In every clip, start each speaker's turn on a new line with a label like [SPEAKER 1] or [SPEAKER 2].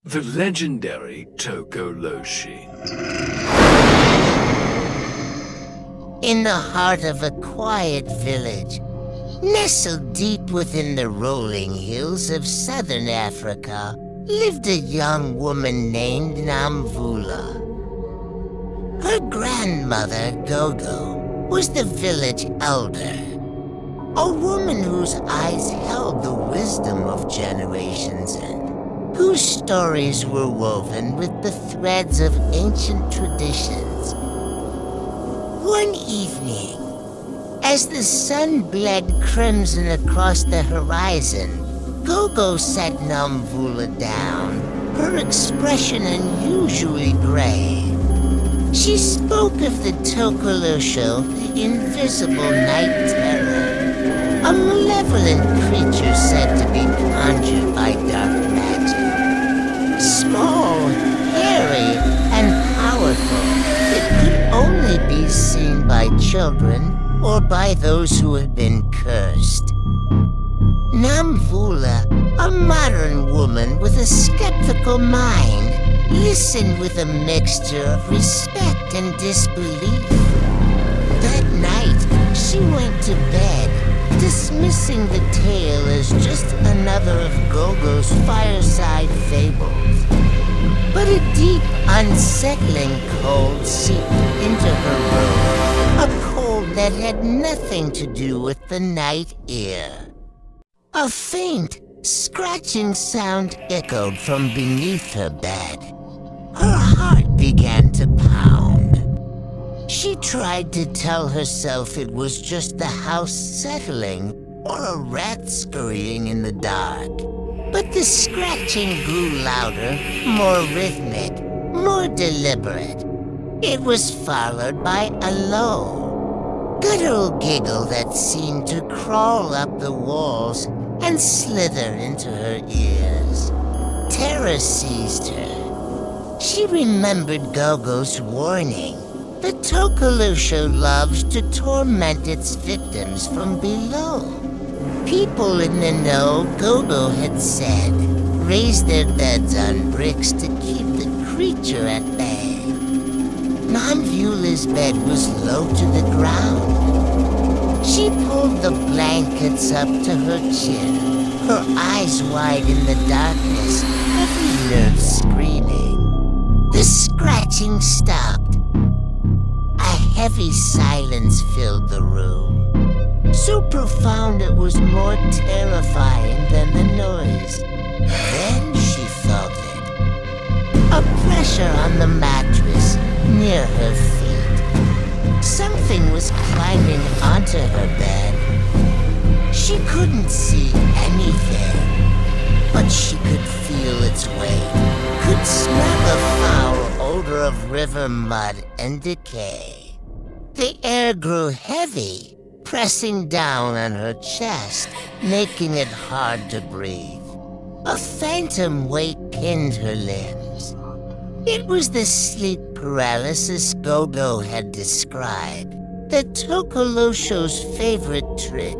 [SPEAKER 1] The legendary Tokoloshe.
[SPEAKER 2] In the heart of a quiet village, nestled deep within the rolling hills of southern Africa, lived a young woman named Nomvula. Her grandmother, Gogo, was the village elder, a woman whose eyes held the wisdom of generations and whose stories were woven with the threads of ancient traditions. One evening, as the sun bled crimson across the horizon, Gogo sat Nomvula down, her expression unusually grave. She spoke of the Tokoloshe, the invisible night terror, a malevolent creature said to be conjured by dark magic. Small, hairy, and powerful, it could only be seen by children or by those who had been cursed. Nomvula, a modern woman with a skeptical mind, listened with a mixture of respect and disbelief. That night, she went to bed, dismissing the tale as just another of Gogo's fireside fables. But a deep, unsettling cold seeped into her room, a cold that had nothing to do with the night air. A faint, scratching sound echoed from beneath her bed. Her heart began to pound. She tried to tell herself it was just the house settling or a rat scurrying in the dark. But the scratching grew louder, more rhythmic, more deliberate. It was followed by a low, guttural giggle that seemed to crawl up the walls and slither into her ears. Terror seized her. She remembered Gogo's warning. The Tokoloshe loves to torment its victims from below. People in the know, Gogo had said, raised their beds on bricks to keep the creature at bay. Nomvula's bed was low to the ground. She pulled the blankets up to her chin, her eyes wide in the darkness, every nerve screaming. The scratching stopped. A heavy silence filled the room. So profound it was more terrifying than the noise. Then she felt it. A pressure on the mattress near her feet. Something was climbing onto her bed. She couldn't see anything, but she could feel its weight, could smell the foul odor of river mud and decay. The air grew heavy, pressing down on her chest, making it hard to breathe. A phantom weight pinned her limbs. It was the sleep paralysis Gogo had described, the Tokoloshe's favorite trick.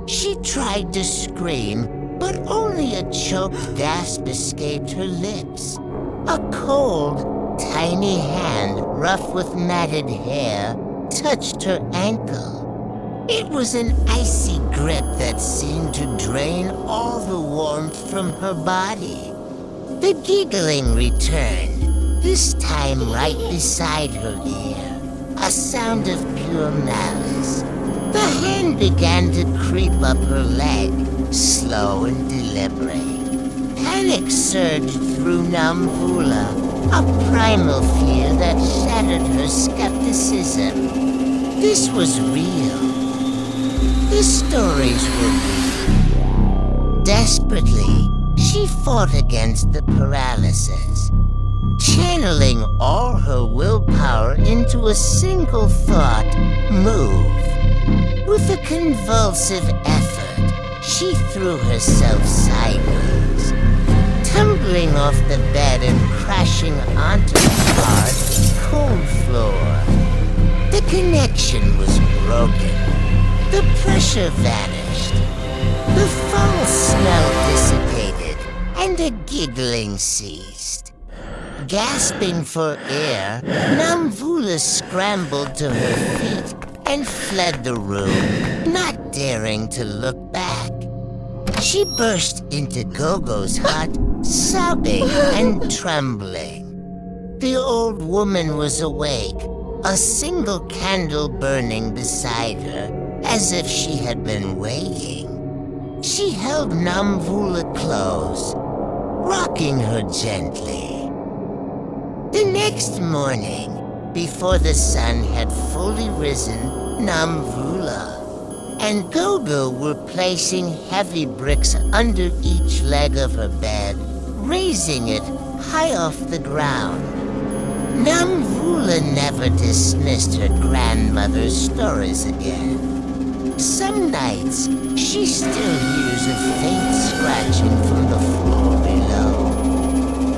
[SPEAKER 2] She tried to scream, but only a choked gasp escaped her lips. A cold, tiny hand, rough with matted hair, touched her ankle. It was an icy grip that seemed to drain all the warmth from her body. The giggling returned, this time right beside her ear, a sound of pure malice. The hand began to creep up her leg, slow and deliberate. Panic surged through Nomvula, a primal fear that shattered her skepticism. This was real. The stories were real. Desperately, she fought against the paralysis, channeling all her willpower into a single thought, move. With a convulsive effort, she threw herself sideways, tumbling off the bed and crashing onto the hard, cold floor. The connection was broken. The pressure vanished. The foul smell dissipated, and the giggling ceased. Gasping for air, Nomvula scrambled to her feet and fled the room, not daring to look back. She burst into Gogo's hut, sobbing and trembling. The old woman was awake, a single candle burning beside her, as if she had been waiting. She held Nomvula close, rocking her gently. The next morning, before the sun had fully risen, Nomvula and Gogo were placing heavy bricks under each leg of her bed, raising it high off the ground. Nomvula never dismissed her grandmother's stories again. Some nights, she still hears a faint scratching from the floor below.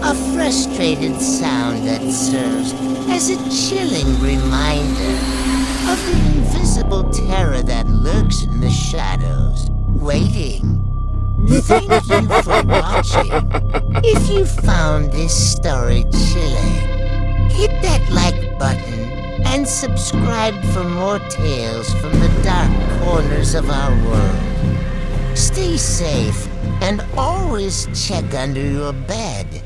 [SPEAKER 2] A frustrated sound that serves as a chilling reminder of the invisible terror that lurks in the shadows, waiting. Thank you for watching. If you found this story chilling, hit that like button and subscribe for more tales from the dark corners of our world. Stay safe and always check under your bed.